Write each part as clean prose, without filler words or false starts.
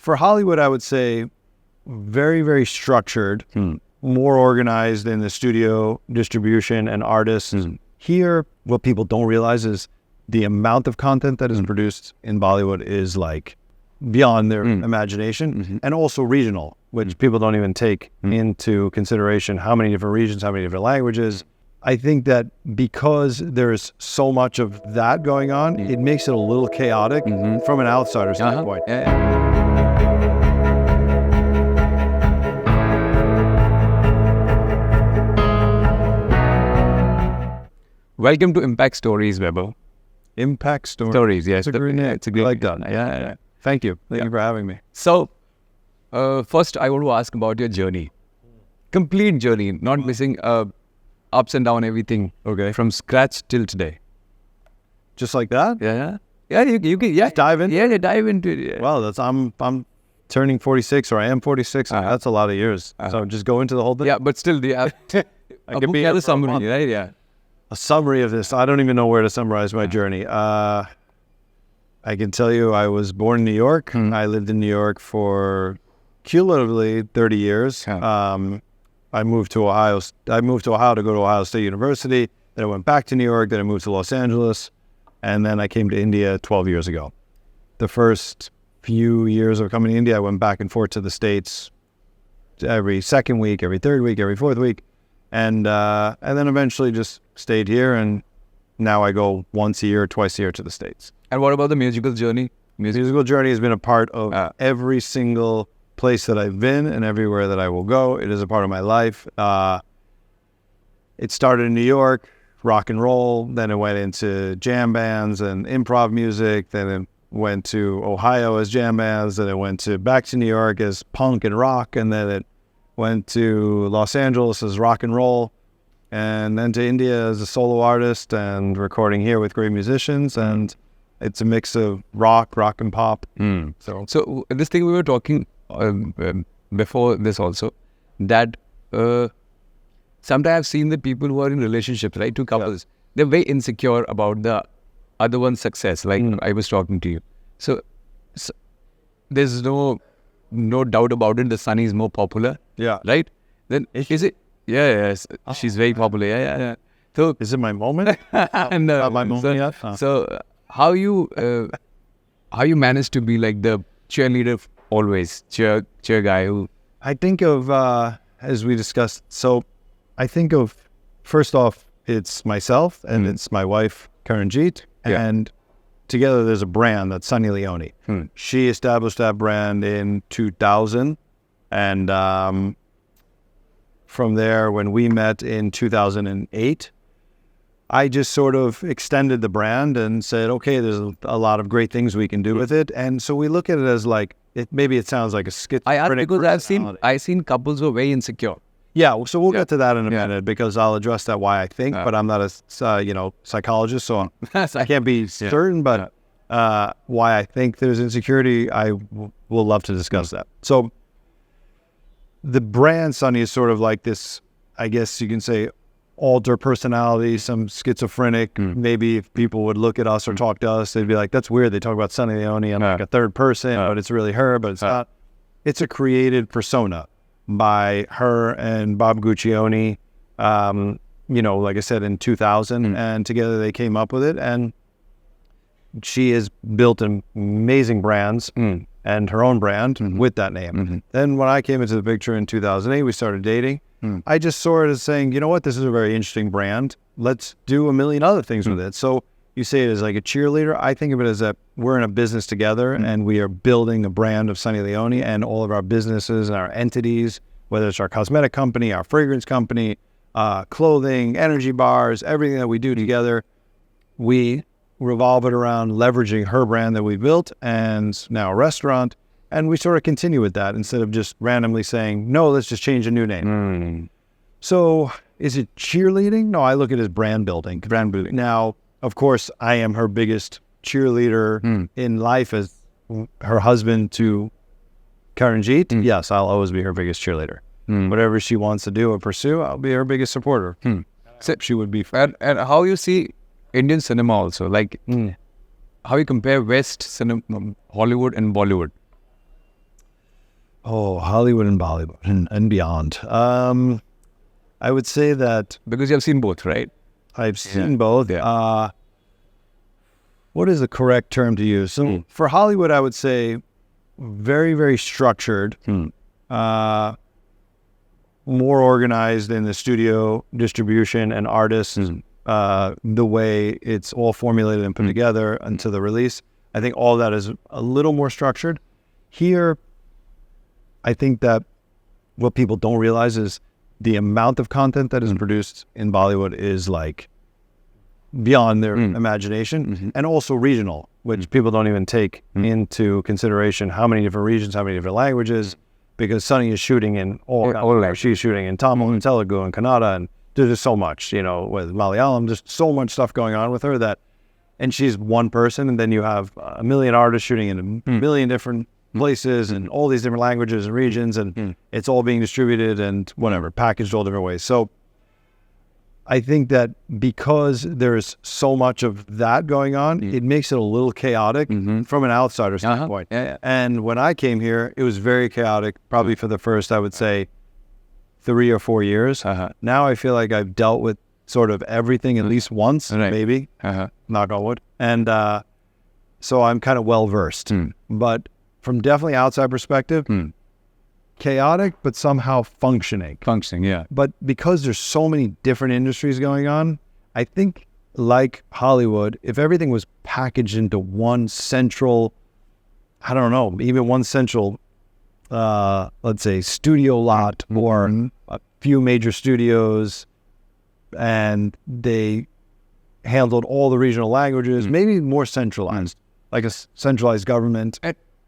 For Hollywood, I would say very, very structured, more organized in the studio, distribution, and artists. Here, what people don't realize is the amount of content that is produced in Bollywood is like beyond their imagination, and also regional, which people don't even take into consideration. How many different regions, how many different languages. I think that because there's so much of that going on, it makes it a little chaotic from an outsider standpoint. Welcome to Impact Stories, Weber. Impact Stories, yes. It's a great name. It's a great like that. Yeah. Thank you. Thank you for having me. So, first I want to ask about your journey. Complete journey, not missing ups and down, everything. Okay. From scratch till today. Just like that? Yeah, you can Dive in? Yeah, dive into it. Yeah. Well, I'm turning 46, or I am 46. That's a lot of years. So just go into the whole thing. Yeah, but still, I can be a summary, right? Yeah. A summary of this. I don't even know where to summarize my journey. I can tell you I was born in New York. I lived in New York for cumulatively 30 years. I moved to Ohio. I moved to Ohio to go to Ohio State University. Then I went back to New York. Then I moved to Los Angeles. And then I came to India 12 years ago. The first few years of coming to India, I went back and forth to the States every second week, every third week, every fourth week. And then eventually just stayed here, and now I go once a year, twice a year to the States. And what about the musical journey? Musical journey has been a part of every single place that I've been and everywhere that I will go. It is a part of my life. It started in New York, rock and roll, then it went into jam bands and improv music, then it went to Ohio as jam bands, then it went back to New York as punk and rock, and then it went to Los Angeles as rock and roll, and then to India as a solo artist and recording here with great musicians. And it's a mix of rock and pop. So this thing we were talking before this also, that sometimes I've seen the people who are in relationships, right? Two couples, they're very insecure about the other one's success. Like I was talking to you. So there's no doubt about it. The Sunny is more popular. Yeah. Right? Then is it? Yeah. She's very popular. Yeah. So is it my moment? and Not my moment yet? So how you manage to be like the cheerleader always, cheer guy who? I think of as we discussed. So I think of, first off, it's myself and it's my wife Karanjit, and together there's a brand that's Sunny Leone. She established that brand in 2000, and from there, when we met in 2008, I just sort of extended the brand and said, okay, there's a lot of great things we can do with it. And so we look at it as like, maybe it sounds like a schizophrenic I asked because I've seen couples who are very insecure. Yeah, so we'll get to that in a minute, because I'll address that why I think, but I'm not a psychologist, so I can't be certain, but why I think there's insecurity, I will love to discuss that. So the brand Sunny is sort of like this, I guess you can say, alter personality, some schizophrenic. Maybe if people would look at us or talk to us, they'd be like, that's weird. They talk about Sunny Leone. I'm like a third person, but it's really her, but it's not. It's a created persona by her and Bob Guccione, like I said, in 2000. And together they came up with it. And she has built amazing brands and her own brand with that name. Then when I came into the picture in 2008, we started dating. I just saw it as saying, you know what, this is a very interesting brand. Let's do a million other things with it. So you say it as like a cheerleader. I think of it as that we're in a business together and we are building a brand of Sunny Leone, and all of our businesses and our entities, whether it's our cosmetic company, our fragrance company, clothing, energy bars, everything that we do together, we revolve it around leveraging her brand that we built and now a restaurant. And we sort of continue with that instead of just randomly saying, no, let's just change a new name. So is it cheerleading? No, I look at it as brand building. Now, of course, I am her biggest cheerleader in life as her husband to Karanjit. Yes, I'll always be her biggest cheerleader. Whatever she wants to do or pursue, I'll be her biggest supporter. So she would be. And how you see Indian cinema also, like how you compare West cinema, Hollywood and Bollywood? Hollywood and Bollywood and beyond. I would say that because you have seen both, right? I've seen both. Yeah. What is the correct term to use? So for Hollywood, I would say very, very structured, more organized in the studio distribution and artists, the way it's all formulated and put together until the release. I think all that is a little more structured. Here, I think that what people don't realize is the amount of content that is produced in Bollywood is like beyond their imagination, and also regional, which people don't even take into consideration. How many different regions, how many different languages, because Sunny is shooting in all languages. She's shooting in Tamil and Telugu and Kannada, and there's just so much, with Malayalam, just so much stuff going on with her and she's one person, and then you have a million artists shooting in a million different places and all these different languages and regions, and it's all being distributed and whatever, packaged all different ways. So I think that because there's so much of that going on, it makes it a little chaotic from an outsider standpoint. And when I came here, it was very chaotic, probably for the first, I would say, 3 or 4 years. Now I feel like I've dealt with sort of everything at least once, maybe, knock on wood. And so I'm kind of well-versed. But from definitely outside perspective, chaotic, but somehow functioning. Yeah. But because there's so many different industries going on, I think like Hollywood, if everything was packaged into one central, I don't know, even one central, let's say studio lot or a few major studios, and they handled all the regional languages, maybe more centralized, like a centralized government.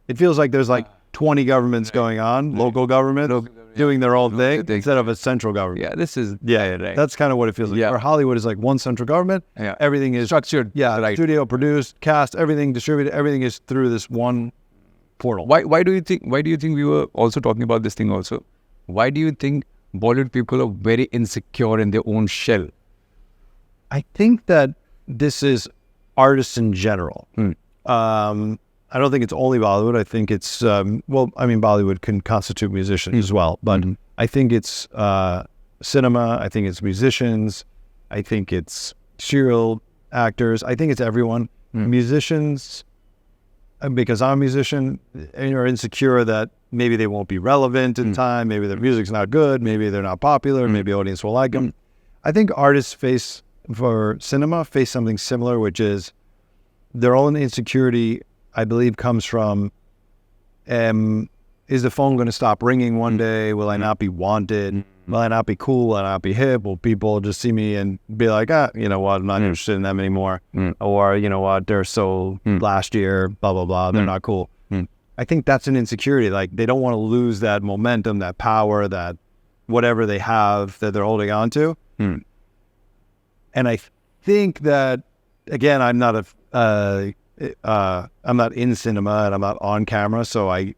It feels like there's like 20 governments going on, local governments doing their own thing instead of a central government. Yeah, this is... That's kind of what it feels like. Where Hollywood is like one central government. Everything is... structured. Studio, produced, cast, everything distributed. Everything is through this one portal. Why do you think we were also talking about this thing also? Why do you think Bollywood people are very insecure in their own shell? I think that this is artists in general. I don't think it's only Bollywood. I think it's, Bollywood can constitute musicians as well. But I think it's cinema. I think it's musicians. I think it's serial actors. I think it's everyone. Musicians, because I'm a musician, are insecure that maybe they won't be relevant in time. Maybe their music's not good. Maybe they're not popular. Maybe audience will like them. I think artists for cinema face something similar, which is their own insecurity, I believe, comes from, is the phone going to stop ringing one day? Will I not be wanted? Will I not be cool? Will I not be hip? Will people just see me and be like, you know what, I'm not interested in them anymore? Or, you know what, they're so last year, blah, blah, blah, they're not cool. I think that's an insecurity. Like, they don't want to lose that momentum, that power, that whatever they have that they're holding on to. And I think that, again, I'm not in cinema and I'm not on camera, so I'm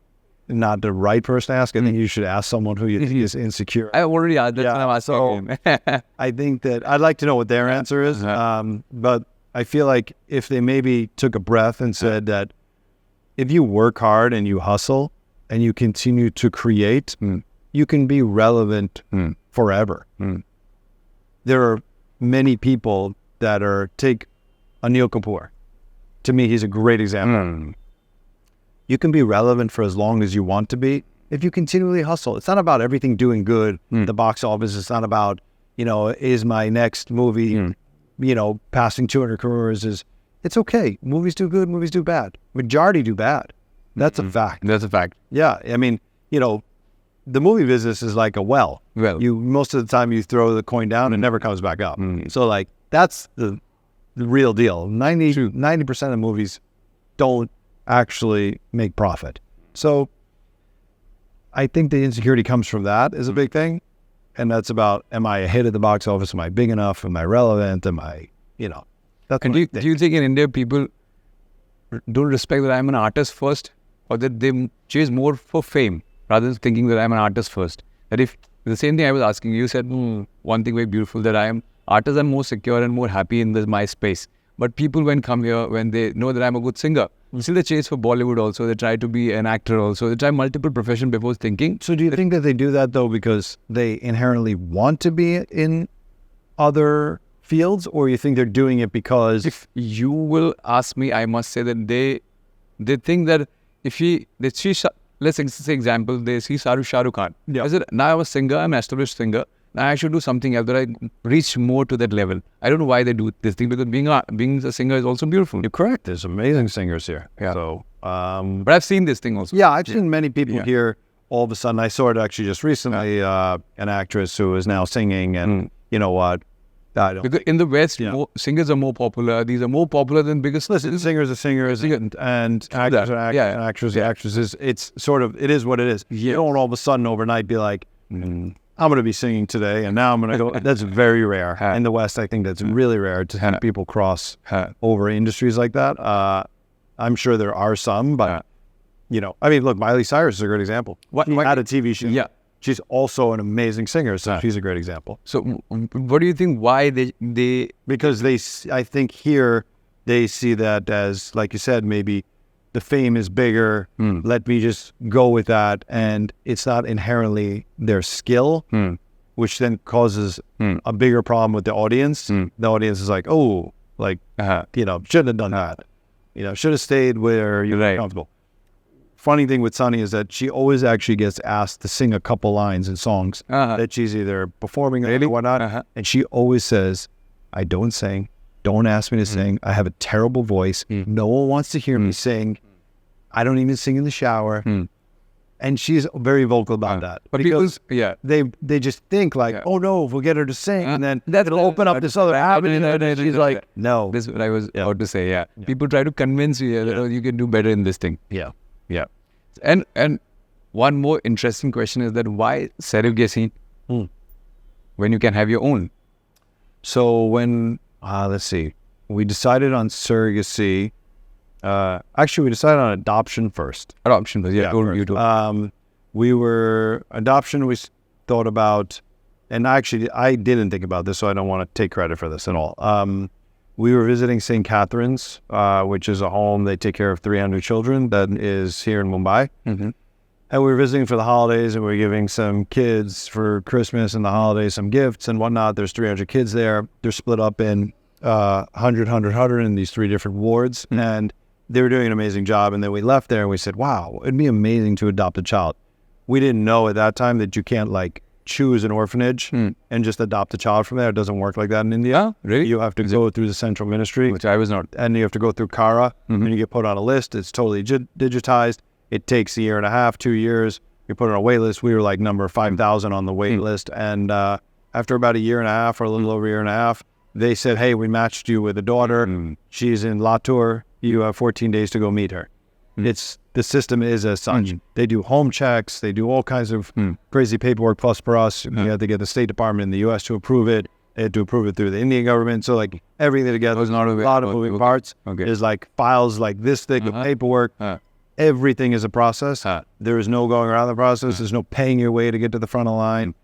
not the right person to ask. I think you should ask someone who you think is insecure. I already asked. That's what I'm asking. I think that I'd like to know what their answer is. But I feel like if they maybe took a breath and said that if you work hard and you hustle and you continue to create, you can be relevant forever. There are many people that take Anil Kapoor. To me, he's a great example. You can be relevant for as long as you want to be if you continually hustle. It's not about everything doing good at the box office. It's not about, is my next movie, passing 200 crores. It's okay. Movies do good, movies do bad. Majority do bad. That's a fact. That's a fact. Yeah. I mean, the movie business is like a well. Most of the time you throw the coin down, it never comes back up. So like, that's the real deal. 90% of movies don't actually make profit. So I think the insecurity comes from that is a big thing. And that's about, am I a hit at the box office? Am I big enough? Am I relevant? Am I, that's and do you think in India people don't respect that I'm an artist first, or that they chase more for fame rather than thinking that I'm an artist first? That if the same thing I was asking, you said one thing very beautiful, that artists are more secure and more happy in my space. But people when come here, when they know that I'm a good singer, still they chase for Bollywood also. They try to be an actor also. They try multiple professions before thinking. So do you think that they do that though because they inherently want to be in other fields, or you think they're doing it because... If you will ask me, I must say that they think that if let's say example, they see Shah Rukh Khan. Yeah. I said, now I'm a singer, I'm an established singer. Now I should do something else that I reach more to that level. I don't know why they do this thing, because being a singer is also beautiful. You're correct. There's amazing singers here. Yeah. So, but I've seen this thing also. yeah, I've seen many people here. All of a sudden, I saw it actually just recently. An actress who is now singing, and you know what? I don't. Because in the West, singers are more popular. These are more popular than biggest. Listen, singers are singers, and actors are actors are actresses. It's sort of, it is what it is. You don't all of a sudden overnight be like, I'm going to be singing today, and now I'm going to go. That's very rare. In the West, I think that's really rare to have people cross over industries like that. I'm sure there are some, but, you know, I mean, look, Miley Cyrus is a great example. She had a TV show. Yeah. She's also an amazing singer, so she's a great example. So what do you think, why they... Because I think here, they see that as, like you said, maybe the fame is bigger, let me just go with that, and it's not inherently their skill, which then causes a bigger problem with the audience. The audience is like, oh, like, you know, shouldn't have done that. You know, should have stayed where you're comfortable. Funny thing with Sunny is that she always actually gets asked to sing a couple lines in songs that she's either performing or whatnot, and she always says, I don't sing. Don't ask me to sing. I have a terrible voice. No one wants to hear me sing. I don't even sing in the shower. And she's very vocal about that. But because they just think like, oh no, we'll get her to sing, and then it'll open up this other avenue. And she's like, no. This is what I was about to say. People try to convince you that you can do better in this thing. Yeah. And one more interesting question is that why surrogacy when you can have your own? So when let's see, we decided on surrogacy. Actually, we decided on adoption first. Adoption first, you told. Adoption we thought about, and actually I didn't think about this, so I don't want to take credit for this at all. We were visiting St. Catherine's, which is a home. They take care of 300 children that is here in Mumbai. And we were visiting for the holidays, and we were giving some kids for Christmas and the holidays some gifts and whatnot. There's 300 kids there. They're split up in 100 in these 3 different wards. And they were doing an amazing job. And then we left there and we said, wow, it'd be amazing to adopt a child. We didn't know at that time that you can't like choose an orphanage and just adopt a child from there. It doesn't work like that in India. Really? You have to go through the central ministry. Which I was not. And you have to go through Kara, and you get put on a list. It's totally digitized. It takes a year and a half, 2 years. You're put on a wait list. We were like number 5,000 on the wait list. And after about a year and a half, or a little over a year and a half, they said, hey, we matched you with a daughter. She's in Latur. You have 14 days to go meet her. The system is as such. They do home checks. They do all kinds of crazy paperwork. Plus, for us, you had to get the State Department in the U.S. to approve it. They had to approve it through the Indian government. So, like, everything together, there's a lot of moving parts. There's, like, files like this thick of paperwork. Everything is a process. There is no going around the process. There's no paying your way to get to the front of the line.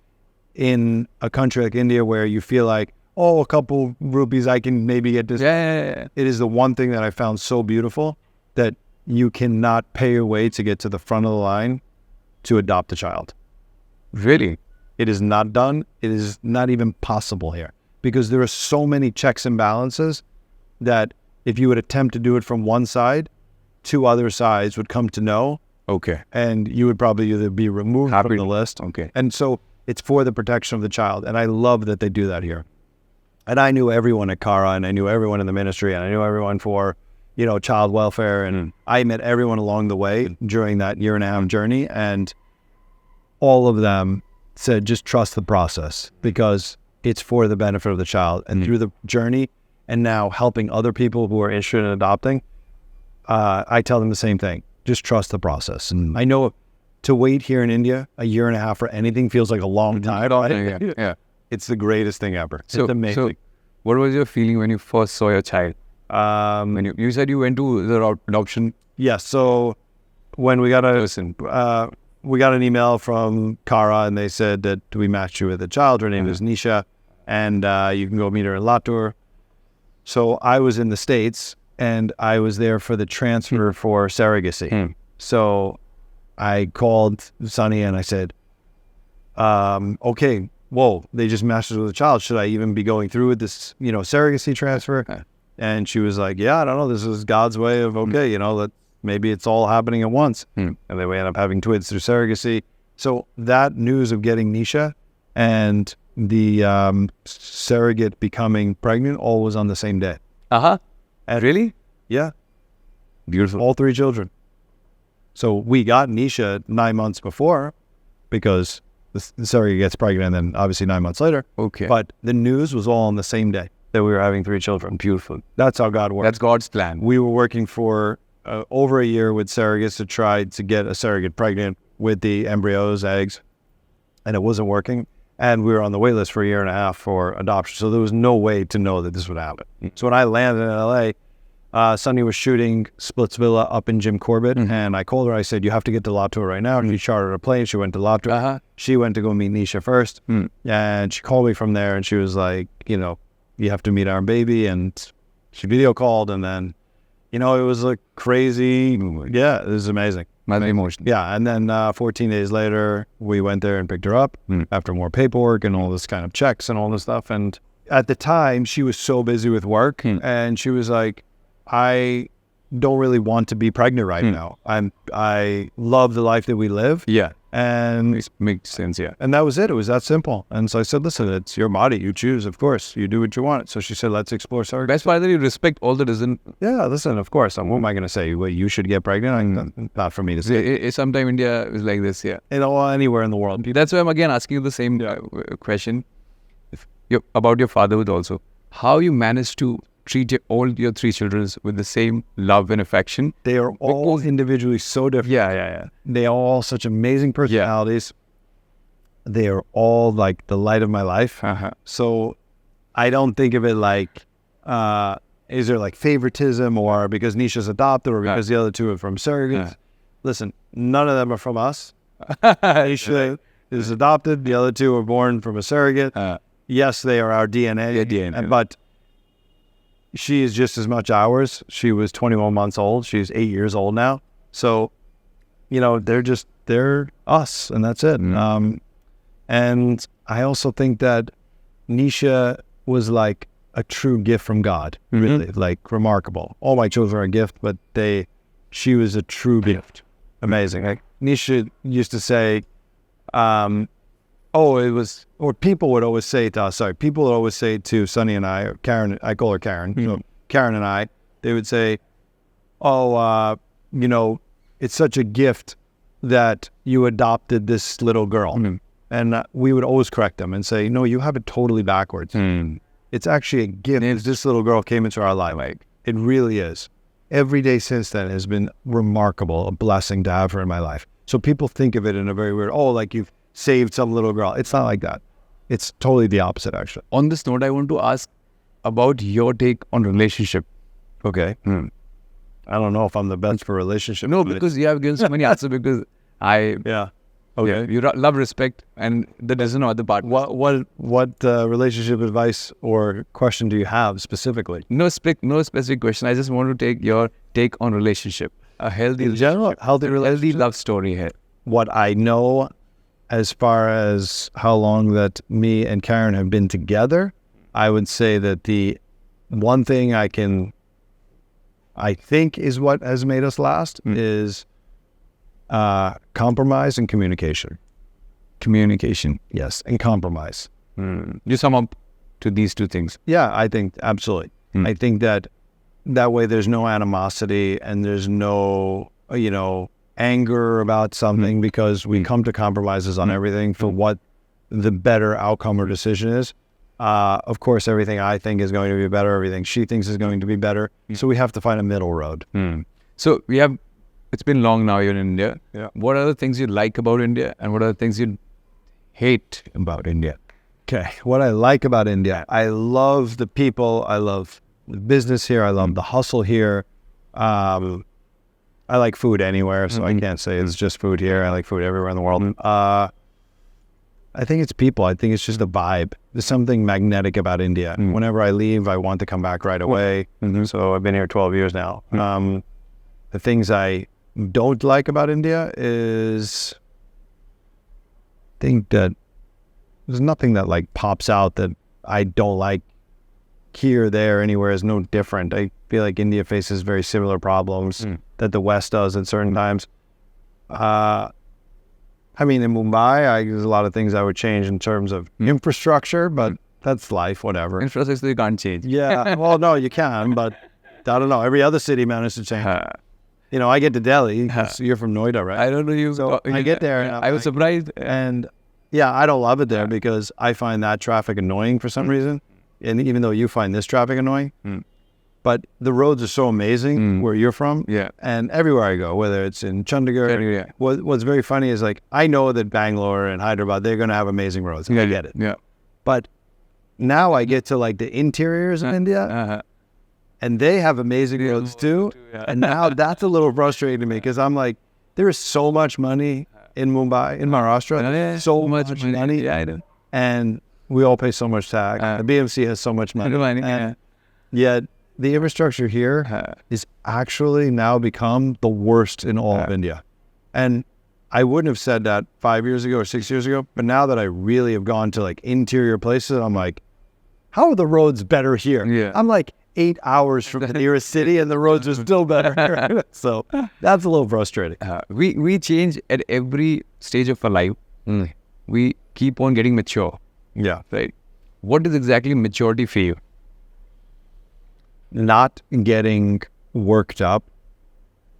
In a country like India where you feel like, oh, a couple rupees, I can maybe get this. It is the one thing that I found so beautiful, that you cannot pay your way to get to the front of the line to adopt a child. Really? It is not done. It is not even possible here, because there are so many checks and balances that if you would attempt to do it from one side, 2 other sides would come to know. And you would probably either be removed from the list. And so it's for the protection of the child. And I love that they do that here. And I knew everyone at Kara, and I knew everyone in the ministry, and I knew everyone for, you know, child welfare. And I met everyone along the way during that year and a half journey. And all of them said, just trust the process, because it's for the benefit of the child. And through the journey, and now helping other people who are interested in adopting, I tell them the same thing. Just trust the process. And I know to wait here in India a year and a half for anything feels like a long time. It's the greatest thing ever. It's amazing. So what was your feeling when you first saw your child? When you said you went to the adoption? Yes. So when we got an email from Kara, and they said that we matched you with a child. Her name is Nisha, and you can go meet her in Latur. So I was in the States, and I was there for the transfer for surrogacy. So I called Sunny and I said, okay, whoa, they just matched us with a child. Should I even be going through with this, surrogacy transfer? And she was like, yeah, I don't know. This is God's way of, okay, that maybe it's all happening at once. And then we end up having twins through surrogacy. So that news of getting Nisha and the surrogate becoming pregnant all was on the same day. And really? Yeah. Beautiful. All 3 children. So we got Nisha 9 months before because the surrogate gets pregnant and then obviously 9 months later. Okay. But the news was all on the same day that we were having 3 children. Beautiful. That's how God works. That's God's plan. We were working for over a year with surrogates to try to get a surrogate pregnant with the embryos, eggs, and it wasn't working. And we were on the wait list for a year and a half for adoption. So there was no way to know that this would happen. So when I landed in LA, Sunny was shooting Splitsvilla up in Jim Corbett, and I called her. I said, you have to get to Latur right now. She chartered a plane. She went to Latur. She went to go meet Nisha first, and she called me from there, and she was like, you have to meet our baby. And she video called, and then, it was like crazy. Yeah, it was amazing. Emotional. Yeah, and then 14 days later, we went there and picked her up after more paperwork and all this kind of checks and all this stuff. And at the time, she was so busy with work, and she was like, I don't really want to be pregnant right now. I love the life that we live. Yeah. And it makes sense, yeah. And that was it. It was that simple. And so I said, listen, it's your body. You choose, of course. You do what you want. So she said, let's explore surrogacy. Best part that you respect all the decision. Yeah, listen, of course. What am I going to say? Well, you should get pregnant? Not for me to say. Sometime India is like this, yeah. Anywhere in the world. That's why I'm again asking you the same question about your fatherhood also. How you managed to treat all your 3 children with the same love and affection. They are all individually so different. Yeah. They are all such amazing personalities. Yeah. They are all like the light of my life. So I don't think of it like, is there like favoritism or because Nisha's adopted or because the other 2 are from surrogates? Listen, none of them are from us. Nisha is adopted. The other 2 are born from a surrogate. Yes, they are our DNA. But she is just as much ours. She was 21 months old. She's 8 years old now. So, they're us, and that's it. And I also think that Nisha was like a true gift from God, really, like remarkable. All my children are a gift, but she was a true gift. Amazing. Like Nisha used to say, people would always say to us, people would always say to Sunny and I, or Karen, I call her Karen, so Karen and I, they would say, it's such a gift that you adopted this little girl. And we would always correct them and say, no, you have it totally backwards. It's actually a gift. This little girl came into our life. It really is. Every day since then has been remarkable, a blessing to have her in my life. So people think of it in a very weird, like you've saved some little girl. It's not like that. It's totally the opposite, actually. On this note, I want to ask about your take on relationship. Okay. I don't know if I'm the best for relationship. No, because you have given so many answers because Okay. You love respect and the doesn't know the part. What relationship advice or question do you have specifically? No specific question. I just want to take your take on relationship. A healthy in general, healthy love story here. What I know as far as how long that me and Karen have been together, I would say that the one thing I think is what has made us last is compromise and communication. Communication. Yes, and compromise. You sum up to these 2 things. Yeah, I think absolutely. I think that way there's no animosity and there's no, anger about something because we come to compromises on everything for what the better outcome or decision is. Of course, everything I think is going to be better. Everything she thinks is going to be better. So we have to find a middle road. So it's been long now you're in India. Yeah. What are the things you like about India and what are the things you hate about India? Okay. What I like about India, I love the people. I love the business here. I love the hustle here. I like food anywhere, so I can't say it's just food here. I like food everywhere in the world. I think it's people. I think it's just a vibe. There's something magnetic about India. Whenever I leave, I want to come back right away. So I've been here 12 years now. The things I don't like about India is, I think that there's nothing that like pops out that I don't like here, there, anywhere is no different. I feel like India faces very similar problems that the West does at certain times. I mean, in Mumbai, there's a lot of things I would change in terms of infrastructure, but that's life, whatever. Infrastructure you can't change. Yeah, well, no, you can, but I don't know. Every other city managed to change. You know, I get to Delhi. So you're from Noida, right? I don't know you. So I get there. And I was surprised. And yeah, I don't love it there because I find that traffic annoying for some reason. And even though you find this traffic annoying, but the roads are so amazing where you're from. Yeah. And everywhere I go, whether it's in Chandigarh, what's very funny is like, I know that Bangalore and Hyderabad, they're going to have amazing roads. I get it. Yeah. But now I get to like the interiors of India and they have amazing roads too. And now that's a little frustrating to me because I'm like, there is so much money in Mumbai, in Maharashtra, so much money. Yeah, I know. And we all pay so much tax. The BMC has so much money. And yet the infrastructure here is actually now become the worst in all of India. And I wouldn't have said that 5 years ago or 6 years ago, but now that I really have gone to like interior places, I'm like, how are the roads better here? Yeah. I'm like 8 hours from the nearest city and the roads are still better. So that's a little frustrating. We change at every stage of our life. We keep on getting mature. Yeah. Right. What is exactly maturity for you? Not getting worked up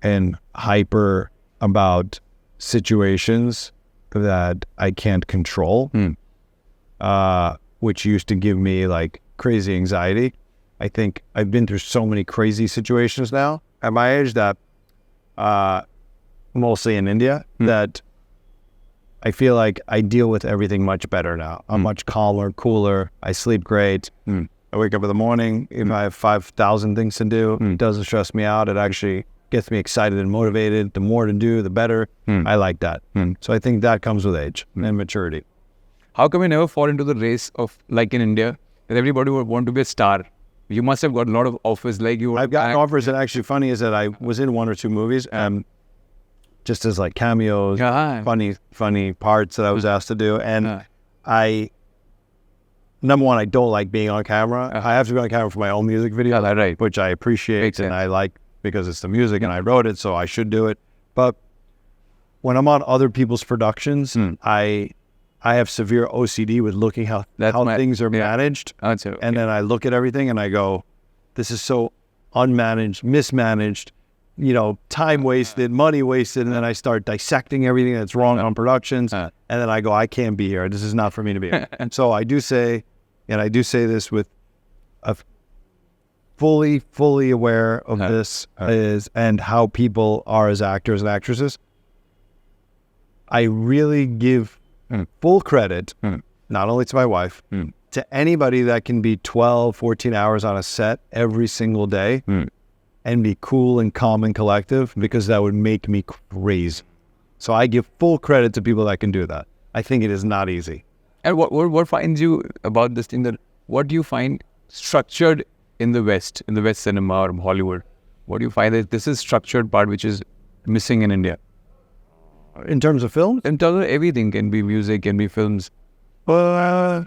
and hyper about situations that I can't control, which used to give me like crazy anxiety. I think I've been through so many crazy situations now at my age that mostly in India that I feel like I deal with everything much better now. I'm much calmer, cooler. I sleep great. I wake up in the morning. If I have 5,000 things to do, it doesn't stress me out. It actually gets me excited and motivated. The more to do, the better. I like that. So I think that comes with age and maturity. How come you never fall into the race of, like in India, that everybody would want to be a star? You must have got a lot of offers like you. I've gotten offers, and actually funny is that I was in 1 or 2 movies, just as like cameos, funny parts that I was asked to do. And number one, I don't like being on camera. I have to be on camera for my own music video, which I appreciate and I like because it's the music and I wrote it, so I should do it. But when I'm on other people's productions, I have severe OCD with looking how things are managed. And then I look at everything and I go, this is so unmanaged, mismanaged, you know, time wasted, money wasted. And then I start dissecting everything that's wrong on productions. And then I go, I can't be here. This is not for me to be here. And so I do say, and I do say this with a fully aware of this and how people are as actors and actresses. I really give full credit, not only to my wife, to anybody that can be 12, 14 hours on a set every single day and be cool and calm and collective, because that would make me crazy. So I give full credit to people that can do that. I think it is not easy. And what finds you about this thing, that what do you find structured in the West cinema or Hollywood? What do you find that this is structured part which is missing in India? In terms of films? In terms of everything, can be music, can be films. I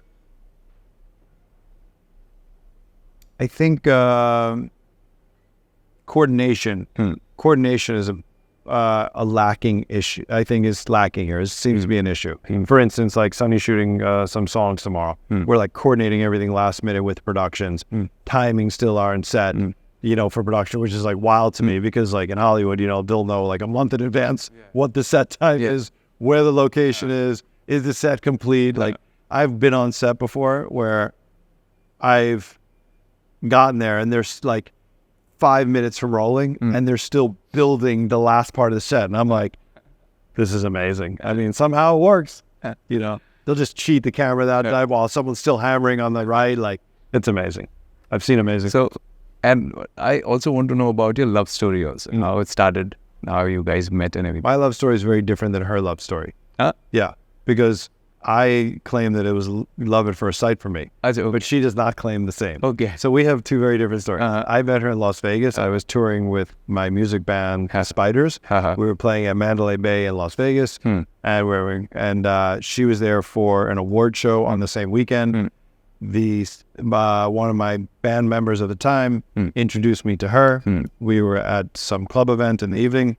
think coordination. Coordination is a lacking issue. I think is lacking here. It seems to be an issue. For instance, like Sunny's shooting some songs tomorrow. We're like coordinating everything last minute with productions. Timing still aren't set. You know, for production, which is like wild to me, because like in Hollywood, you know, they'll know like a month in advance what the set time is, where the location is the set complete? Like I've been on set before where I've gotten there and there's like 5 minutes from rolling and they're still building the last part of the set. And I'm like, this is amazing. I mean, somehow it works. You know, they'll just cheat the camera that time while someone's still hammering on the right. Like, it's amazing. I've seen amazing. So, and I also want to know about your love story also, how it started, how you guys met and everything. My love story is very different than her love story. Huh? Yeah, because I claim that it was love at first sight for me, but she does not claim the same. Okay. So we have two very different stories. I met her in Las Vegas. I was touring with my music band, Spiders. We were playing at Mandalay Bay in Las Vegas, and she was there for an award show on the same weekend. One of my band members at the time introduced me to her. We were at some club event in the evening,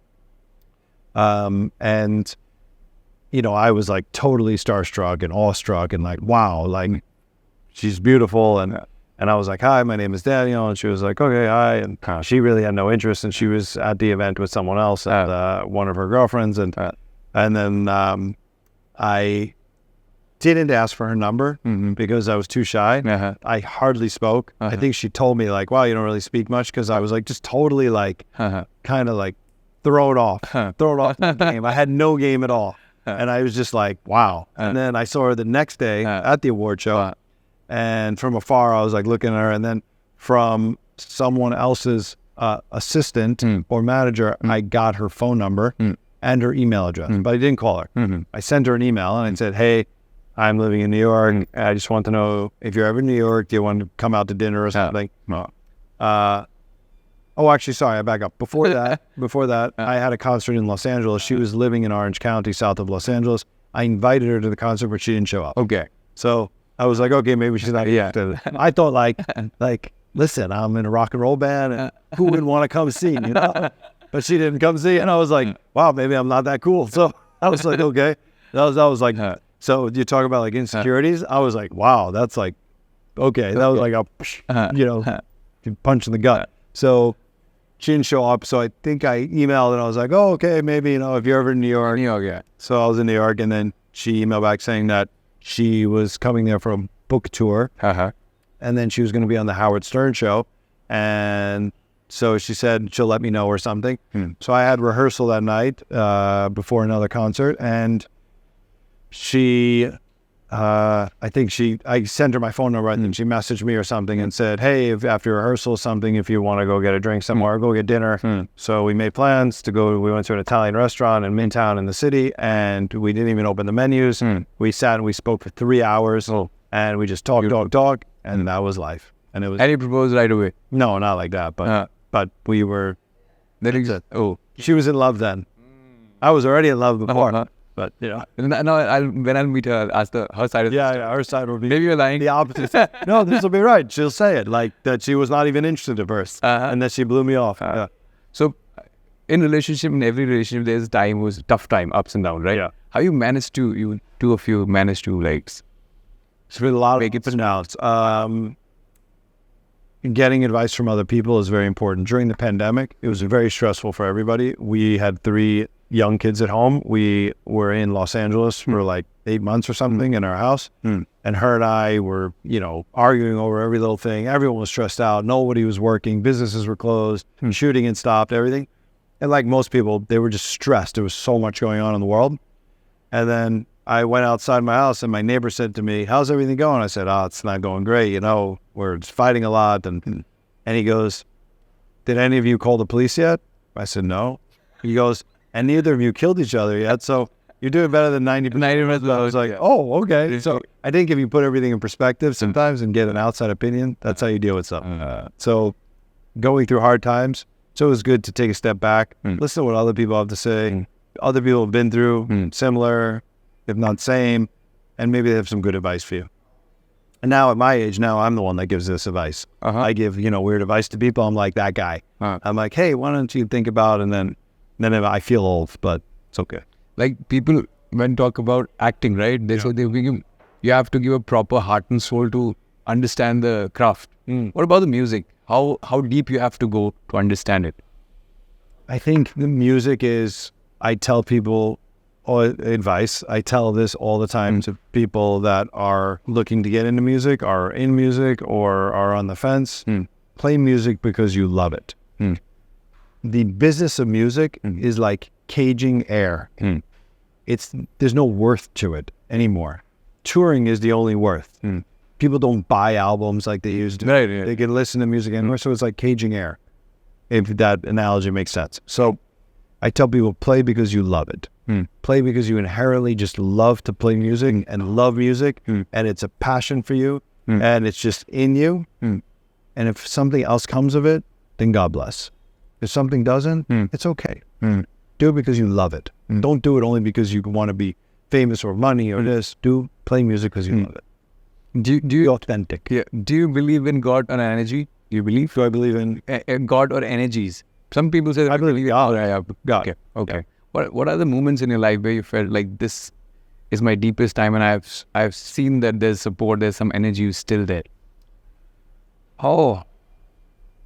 and I was like totally starstruck and awestruck and like, wow, like she's beautiful. And I was like, hi, my name is Daniel. And she was like, okay, hi. And she really had no interest. And she was at the event with someone else, one of her girlfriends. And then I didn't ask for her number because I was too shy. I hardly spoke. I think she told me like, wow, you don't really speak much, because I was like just totally like kind of like throw it off the game. I had no game at all. And I was just like, wow. And then I saw her the next day at the award show. And from afar, I was like looking at her. And then from someone else's assistant or manager, I got her phone number and her email address. But I didn't call her. I sent her an email and I said, hey, I'm living in New York. I just want to know if you're ever in New York, do you want to come out to dinner or something? Oh, actually, sorry, I back up. Before that, I had a concert in Los Angeles. She was living in Orange County, south of Los Angeles. I invited her to the concert, but she didn't show up. Okay. So I was like, okay, maybe she's not. I thought like, listen, I'm in a rock and roll band, and who wouldn't want to come see, But she didn't come see, and I was like, wow, maybe I'm not that cool. So I was like, okay. That was like, so you talk about like insecurities. I was like, wow, that's like, okay. That was like a, punch in the gut. So she didn't show up. So I think I emailed and I was like, oh, okay, maybe, if you're ever in New York. So I was in New York, and then she emailed back saying that she was coming there for a book tour. And then she was going to be on the Howard Stern show. And so she said she'll let me know or something. So I had rehearsal that night before another concert. And she... I sent her my phone number, and then she messaged me or something and said, hey, if after rehearsal something, if you want to go get a drink somewhere, go get dinner. So we made plans to go. We went to an Italian restaurant in Midtown in the city, and we didn't even open the menus. We sat and we spoke for 3 hours, and we just talked, and that was life. And it was. And he proposed right away? No, not like that, but we were. She was in love then. I was already in love before. But now when I'll meet her, ask her side of the story. Her side will be maybe you're lying. The opposite. No, this will be right. She'll say it like that. She was not even interested at first, and that she blew me off. So, in every relationship, there's tough time, ups and downs, right? Yeah. How you managed to like? It's been a lot of ups and downs. Getting advice from other people is very important. During the pandemic, it was very stressful for everybody. We had 3 young kids at home. We were in Los Angeles for like 8 months or something in our house. And her and I were, arguing over every little thing. Everyone was stressed out. Nobody was working. Businesses were closed. Shooting had stopped, everything. And like most people, they were just stressed. There was so much going on in the world. And then I went outside my house, and my neighbor said to me, how's everything going? I said, it's not going great. We're fighting a lot. And he goes, did any of you call the police yet? I said, no. He goes, and neither of you killed each other yet, so you're doing better than 90%. I was like, oh, okay. So I think if you put everything in perspective sometimes and get an outside opinion, that's how you deal with stuff. So going through hard times, so it was good to take a step back, listen to what other people have to say. Other people have been through similar, if not same, and maybe they have some good advice for you. And now at my age, I'm the one that gives this advice. I give, weird advice to people. I'm like that guy. I'm like, hey, why don't you think about, and then I feel old, but it's okay. Like people, when talk about acting, right? So you have to give a proper heart and soul to understand the craft. What about the music? How deep you have to go to understand it? I think the music is, I tell people advice. I tell this all the time to people that are looking to get into music, are in music, or are on the fence. Play music because you love it. The business of music is like caging air. There's no worth to it anymore. Touring is the only worth. People don't buy albums like they used to. Right. They can listen to music anywhere, so it's like caging air, if that analogy makes sense. So I tell people, play because you love it. Play because you inherently just love to play music and love music, and it's a passion for you, and it's just in you. And if something else comes of it, then God bless. If something doesn't, it's okay. Do it because you love it. Don't do it only because you want to be famous or money or this. Play music because you love it. Do you be authentic? Yeah. Do you believe in God or energy? Do you believe? Do I believe in God or energies? Some people say I believe in God. God. Okay. What are the moments in your life where you felt like this is my deepest time, and I've seen that there's support, there's some energy still there? Oh,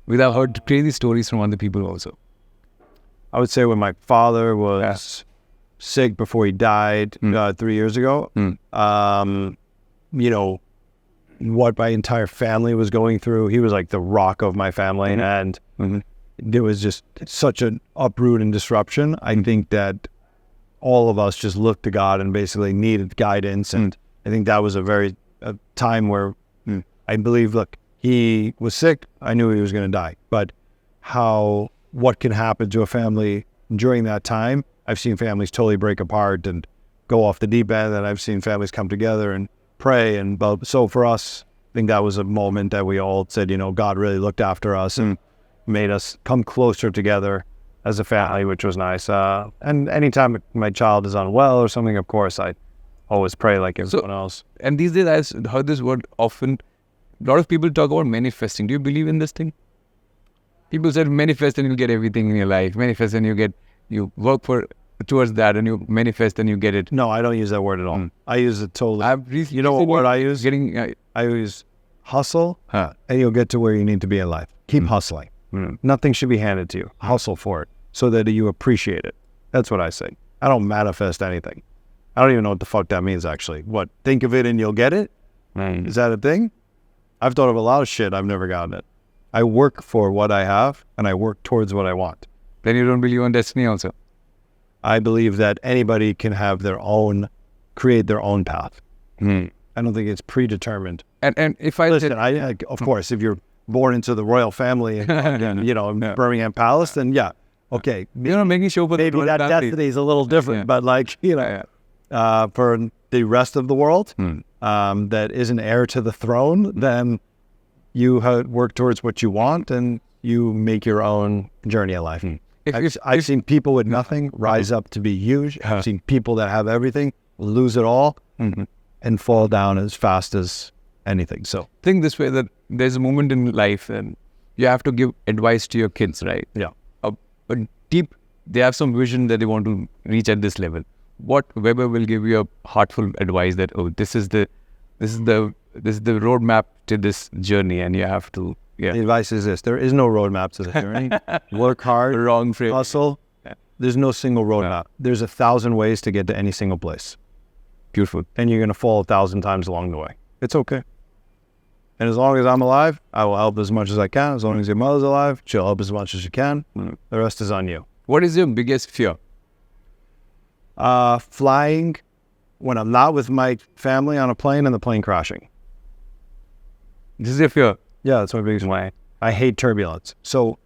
I've heard crazy stories from other people also. I would say when my father was sick before he died 3 years ago, what my entire family was going through, he was like the rock of my family, and there was just such an uproot and disruption. I think that all of us just looked to God and basically needed guidance, and I think that was a time where I believe, look, he was sick. I knew he was going to die, but what can happen to a family during that time? I've seen families totally break apart and go off the deep end, and I've seen families come together and pray. So for us, I think that was a moment that we all said, God really looked after us and made us come closer together as a family, which was nice. And anytime my child is unwell or something, of course, I always pray like everyone else. And these days, I've heard this word often. A lot of people talk about manifesting. Do you believe in this thing? People said manifest and you'll get everything in your life. Manifest and you work towards that, and you manifest and you get it. No, I don't use that word at all. I use it totally. You know what word I use? I use hustle, and you'll get to where you need to be in life. Keep hustling. Nothing should be handed to you. Hustle for it so that you appreciate it. That's what I say. I don't manifest anything. I don't even know what the fuck that means, actually. What? Think of it and you'll get it? Is that a thing? I've thought of a lot of shit. I've never gotten it. I work for what I have, and I work towards what I want. Then you don't believe on destiny also? I believe that anybody can create their own path. I don't think it's predetermined. And if I listen, of course, if you're born into the royal family, in Birmingham Palace, then okay. Making sure for maybe that destiny is a little different, but for the rest of the world that isn't heir to the throne, then you work towards what you want and you make your own journey in life. I've seen people with nothing rise up to be huge. I've seen people that have everything lose it all and fall down as fast as anything. So think this way, that there's a moment in life and you have to give advice to your kids, right? Yeah. But they have some vision that they want to reach at this level. What Weber will give you a heartful advice that, this is the roadmap to this journey, and you have to. Yeah. The advice is this: there is no roadmap to the journey. Work hard, hustle. Yeah. There's no single roadmap. There's 1,000 ways to get to any single place. Beautiful. And you're going to fall 1,000 times along the way. It's okay. And as long as I'm alive, I will help as much as I can. As long as your mother's alive, she'll help as much as you can. The rest is on you. What is your biggest fear? Flying when I'm not with my family on a plane and the plane crashing. This is your fear? Yeah, that's my biggest one. I hate turbulence. So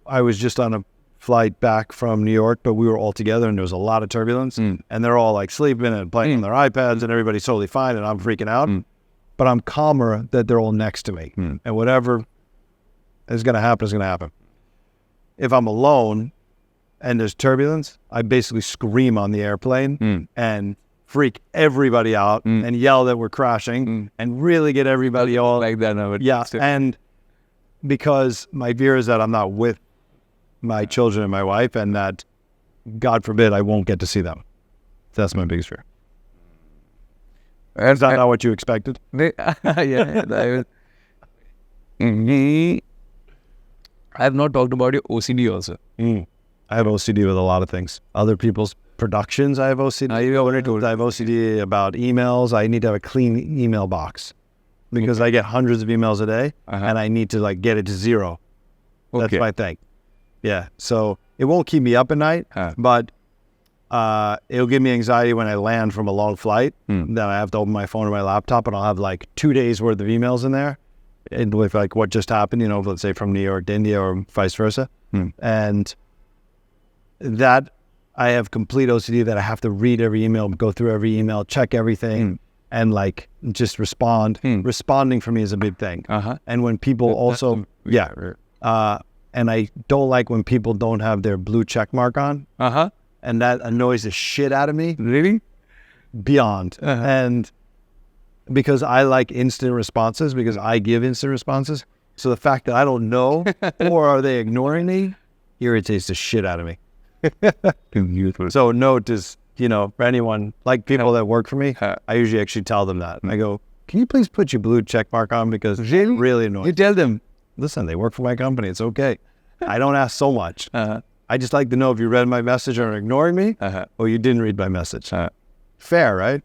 I was just on a flight back from New York, but we were all together and there was a lot of turbulence and they're all like sleeping and playing on their iPads and everybody's totally fine and I'm freaking out. But I'm calmer that they're all next to me and whatever is going to happen is going to happen. If I'm alone and there's turbulence, I basically scream on the airplane and freak everybody out and yell that we're crashing and really get everybody all like that. And because my fear is that I'm not with my children and my wife, and that, God forbid, I won't get to see them. That's my biggest fear. Is that not what you expected? I have not talked about your OCD also. I have OCD with a lot of things. Other people's productions, I have OCD. I have OCD about emails. I need to have a clean email box because I get hundreds of emails a day and I need to get it to zero. That's my thing. Yeah. So it won't keep me up at night, but it'll give me anxiety when I land from a long flight. Then I have to open my phone or my laptop and I'll have 2 days worth of emails in there and with what just happened, let's say from New York to India or vice versa. And that I have complete OCD that I have to read every email, go through every email, check everything, and like just respond. Responding for me is a big thing. And when people and I don't like when people don't have their blue check mark on. And that annoys the shit out of me. Really? Beyond. And because I like instant responses, because I give instant responses. So the fact that I don't know, or are they ignoring me, irritates the shit out of me. So note is, for anyone, like people that work for me, I usually actually tell them that. I go, can you please put your blue check mark on, because it's really annoying. You tell them, listen, they work for my company. It's okay. I don't ask so much. I just like to know if you read my message and are ignoring me, or you didn't read my message. Fair, right?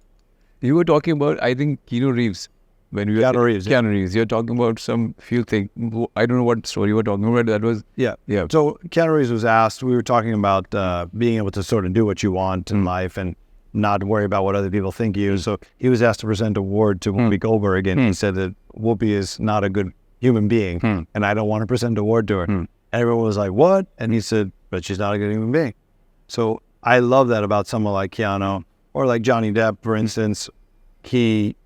You were talking about, I think, Keanu Reeves. When we Keanu Reeves. Keanu Reeves. You're talking about some few things. I don't know what story you were talking about. That was... Yeah. So Keanu Reeves was asked, we were talking about being able to sort of do what you want in life and not worry about what other people think of you. So he was asked to present an award to Whoopi Goldberg, and he said that Whoopi is not a good human being, and I don't want to present an award to her. And everyone was like, what? And he said, but she's not a good human being. So I love that about someone like Keanu, or like Johnny Depp, for instance. He,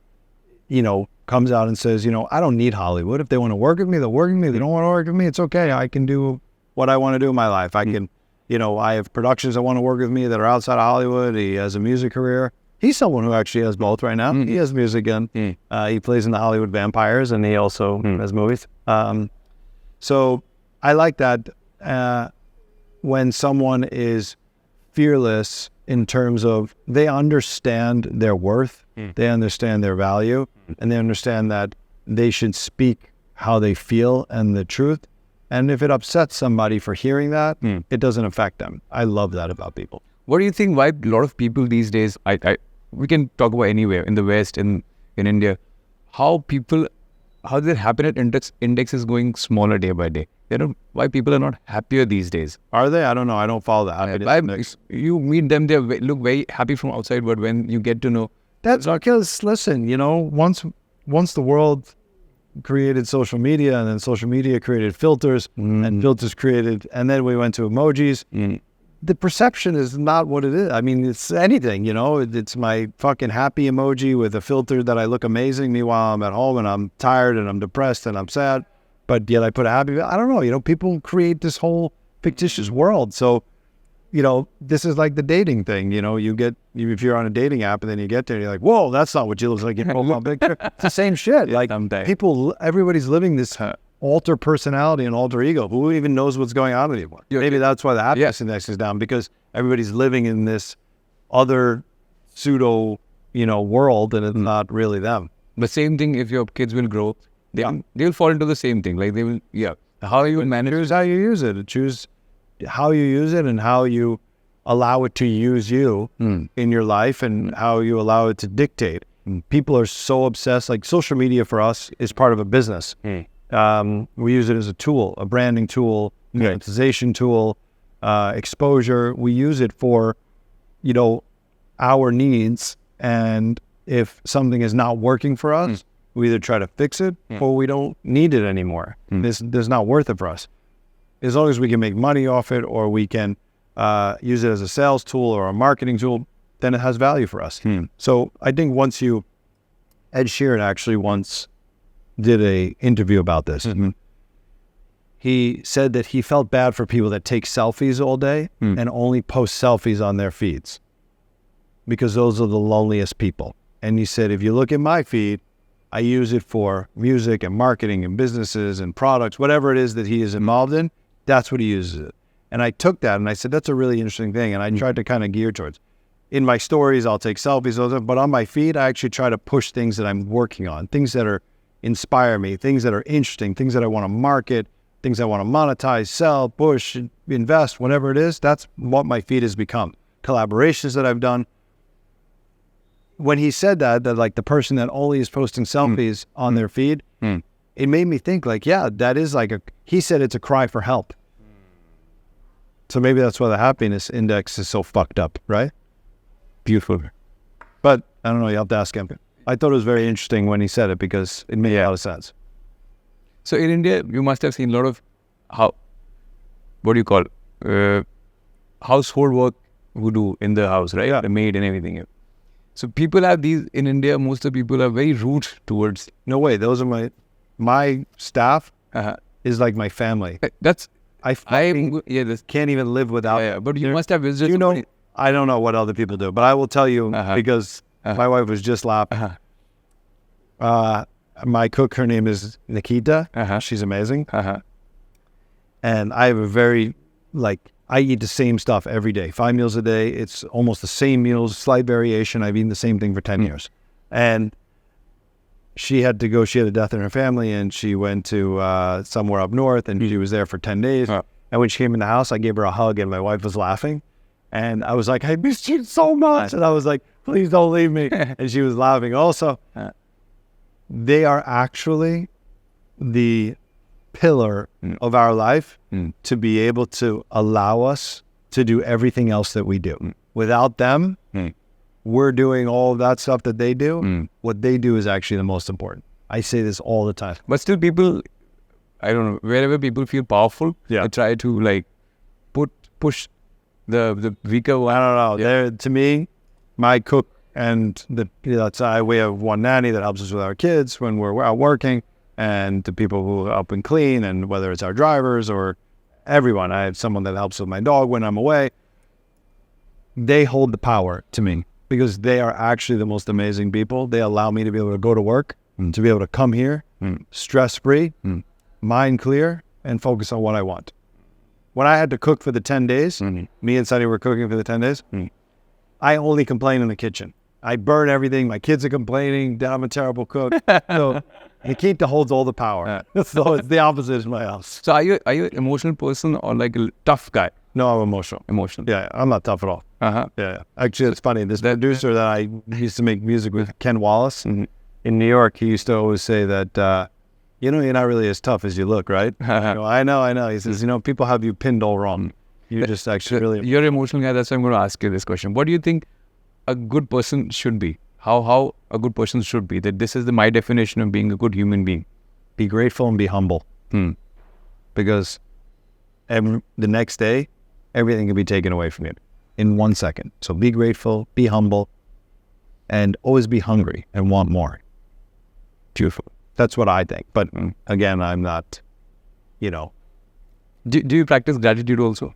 comes out and says, I don't need Hollywood. If they want to work with me, they'll work with me. If they don't want to work with me, it's okay. I can do what I want to do in my life. I can, I have productions that want to work with me that are outside of Hollywood. He has a music career. He's someone who actually has both right now. He has music and he plays in the Hollywood Vampires, and he also has movies. So I like that when someone is fearless in terms of they understand their worth, they understand their value, and they understand that they should speak how they feel and the truth. And if it upsets somebody for hearing that, it doesn't affect them. I love that about people. What do you think why a lot of people these days, we can talk about anywhere, in the West, in India, how their happiness index is going smaller day by day? Why people are not happier these days? Are they? I don't know. I don't follow the happiness index. You meet them, they look very happy from outside, but when you get to know... That's because, listen, once the world created social media, and then social media created filters, and filters created, and then we went to emojis, the perception is not what it is. I mean, it's anything, it's my fucking happy emoji with a filter that I look amazing. Meanwhile, I'm at home and I'm tired and I'm depressed and I'm sad, but yet I put a happy, I don't know, people create this whole fictitious world. So, this is like the dating thing, if you're on a dating app and then you get there and you're like, whoa, that's not what you look like in your profile picture. It's the same shit. Like everybody's living this alter personality and alter ego. Who even knows what's going on anymore? Maybe that's why the happiness index is down, because everybody's living in this other pseudo, world, and it's not really them. The same thing, if your kids will grow, they'll fall into the same thing. Like they will, how you manage. Choose how you use it. Choose how you use it and how you allow it to use you in your life, and how you allow it to dictate. People are so obsessed. Like social media for us is part of a business. We use it as a tool, a branding tool, monetization tool, exposure. We use it for, our needs. And if something is not working for us, we either try to fix it or we don't need it anymore. This not worth it for us. As long as we can make money off it, or we can use it as a sales tool or a marketing tool, then it has value for us. So I think Ed Sheeran actually once did a interview about this. He said that he felt bad for people that take selfies all day and only post selfies on their feeds, because those are the loneliest people. And he said, if you look at my feed, I use it for music and marketing and businesses and products, whatever it is that he is involved in, that's what he uses it. And I took that and I said, that's a really interesting thing. And I tried to kind of gear towards. In my stories, I'll take selfies, but on my feed, I actually try to push things that I'm working on, things that inspire me, things that are interesting, things that I want to market, things I want to monetize, sell, push, invest, whatever it is. That's what my feed has become. Collaborations that I've done. When he said that like the person that only is posting selfies on their feed, it made me think like, yeah, that is like he said it's a cry for help. So maybe that's why the happiness index is so fucked up, right? Beautiful. But I don't know, you have to ask him. I thought it was very interesting when he said it, because it made a lot of sense. So in India, you must have seen a lot of household who do in the house, right? Yeah. The maid and everything. So people have these in India. Most of the people are very rude towards. No way. Those are my staff is like my family. That's I this can't even live without. Yeah, but you must have visited. You know, I don't know what other people do, but I will tell you because my wife was just laughing. My cook, her name is Nikita. She's amazing. And I have a very, I eat the same stuff every day, 5 meals a day. It's almost the same meals, slight variation. I've eaten the same thing for 10 years. And she had to go, she had a death in her family, and she went to somewhere up north, and she was there for 10 days. And when she came in the house, I gave her a hug, and my wife was laughing. And I was like, I missed you so much. And I was like, please don't leave me. And she was laughing also. They are actually the pillar of our life to be able to allow us to do everything else that we do. Without them, we're doing all of that stuff that they do. What they do is actually the most important. I say this all the time. But still people, I don't know, wherever people feel powerful, they try to push the weaker one. I don't know. To me, my cook and we have one nanny that helps us with our kids when we're out working, and the people who help and clean, and whether it's our drivers or everyone. I have someone that helps with my dog when I'm away. They hold the power to me because they are actually the most amazing people. They allow me to be able to go to work, to be able to come here, stress-free, mind clear, and focus on what I want. When I had to cook for the 10 days, me and Sunny were cooking for the 10 days, I only complain in the kitchen. I burn everything. My kids are complaining that I'm a terrible cook. So Nikita holds all the power. So it's the opposite in my house. So are you an emotional person or like a tough guy? No, I'm emotional. Emotional. Yeah, I'm not tough at all. Yeah. Actually, it's funny. This producer that I used to make music with, Ken Wallace, in New York, he used to always say that, you're not really as tough as you look, right? I know. He says, people have you pinned all wrong. You're just actually really... You're an emotional guy. That's why I'm going to ask you this question. What do you think a good person should be? How a good person should be? That this is my definition of being a good human being. Be grateful and be humble. Because the next day, everything can be taken away from you in 1 second. So be grateful, be humble, and always be hungry and want more. Beautiful. That's what I think. But again, I'm not, Do you practice gratitude also?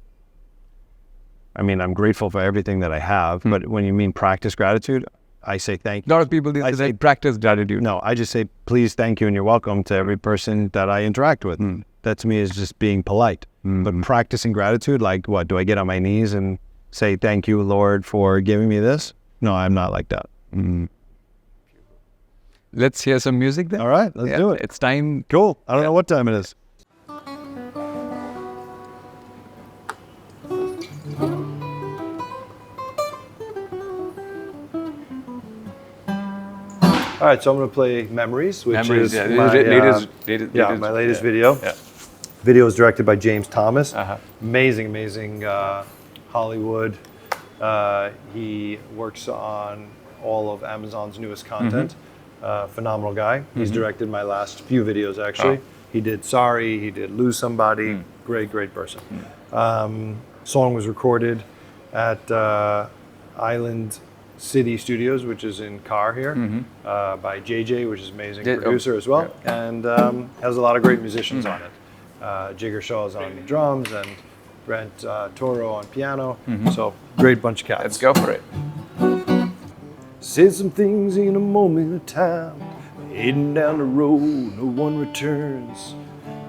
I mean, I'm grateful for everything that I have, but when you mean practice gratitude, I say thank you. A lot of people, they say practice gratitude. No, I just say, please, thank you, and you're welcome to every person that I interact with. That to me is just being polite. But practicing gratitude, like what? Do I get on my knees and say, thank you, Lord, for giving me this? No, I'm not like that. Let's hear some music then. All right, let's do it. It's time. Cool. I don't know what time it is. All right, so I'm going to play Memories, which is my latest video. Yeah. Video is directed by James Thomas. Amazing Hollywood. He works on all of Amazon's newest content. Phenomenal guy. He's directed my last few videos, actually. He did Sorry, he did Lose Somebody. Great person. Song was recorded at Island City Studios, which is in Carr here, by JJ, which is an amazing producer as well, and has a lot of great musicians on it. Jigger Shaw's on drums and Brent Toro on piano. So great bunch of cats. Let's go for it. Said some things in a moment of time, heading down the road, no one returns.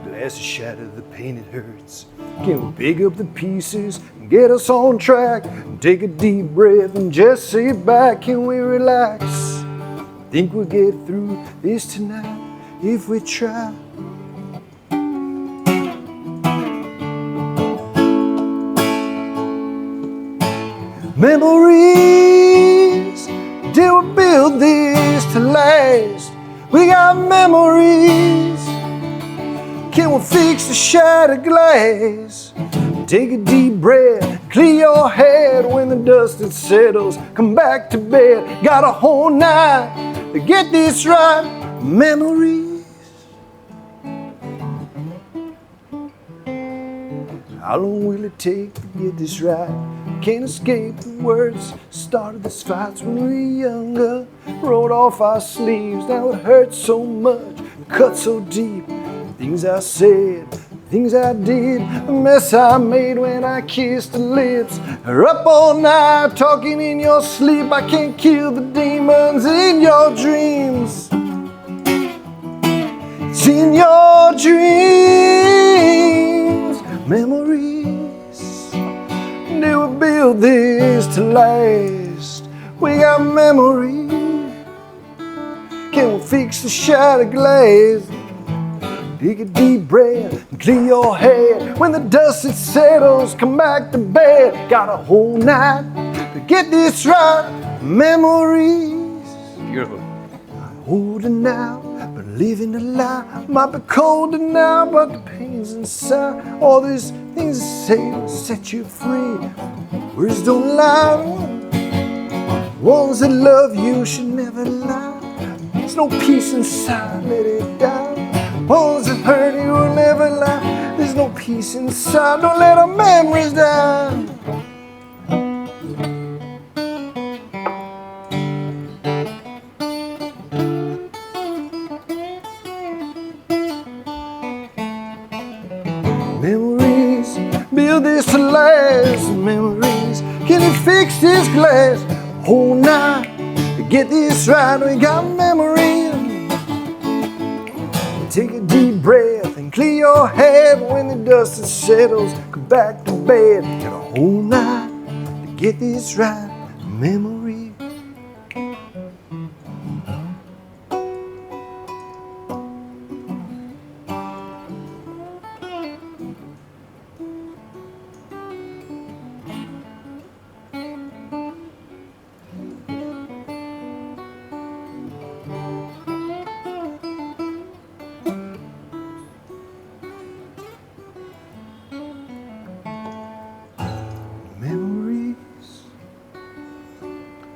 Glasses shatter, the pain it hurts. Can we pick up the pieces and get us on track? Take a deep breath and just sit back. Can we relax? Think we'll get through this tonight if we try. Memories, did we build this to last? We got memories. Can we fix the shattered glass? Take a deep breath, clear your head. When the dust it settles, come back to bed. Got a whole night to get this right. Memories. How long will it take to get this right? Can't escape the words. Started this fight when we were younger. Rolled off our sleeves. Now it hurts so much, cut so deep. Things I said, things I did, the mess I made when I kissed the lips. Are up all night talking in your sleep. I can't kill the demons in your dreams. It's in your dreams. Memories, they will build this to last. We got memories. Can we fix the shattered glass? Take a deep breath and clear your head. When the dust it settles, come back to bed. Got a whole night to get this right. Memories. Beautiful. I'm holding out, but living a lie. Might be colder now, but the pain's inside. All these things I say will set you free. Words don't lie. Ones that love you should never lie. There's no peace inside, let it die. Ones that hurt you will never lie. There's no peace inside, don't let our memories die. Memories, build this to last. Memories, can you fix this glass? Whole night to get this right. We got memories. Take a deep breath and clear your head. When the dust settles, come back to bed. Got a whole night to get this right. Memory. Memories.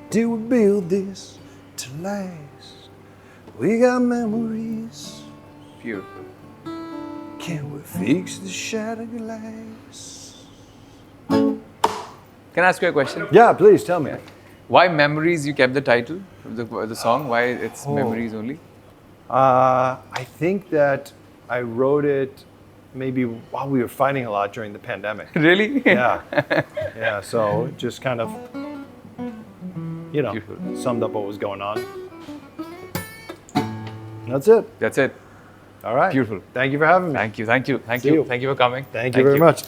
Do we build this to last? We got memories. Beautiful. Can we fix the shattered glass? Can I ask you a question? Yeah, please tell me. Why Memories? You kept the title of the song. Why it's Memories only? I think that I wrote it maybe while we were fighting a lot during the pandemic. Really? Yeah. Yeah, so it just kind of, Beautiful. summed up what was going on. That's it. That's it. All right. Beautiful. Thank you for having me. Thank you. Thank you. Thank See you. you. Thank you for coming. Thank you very much.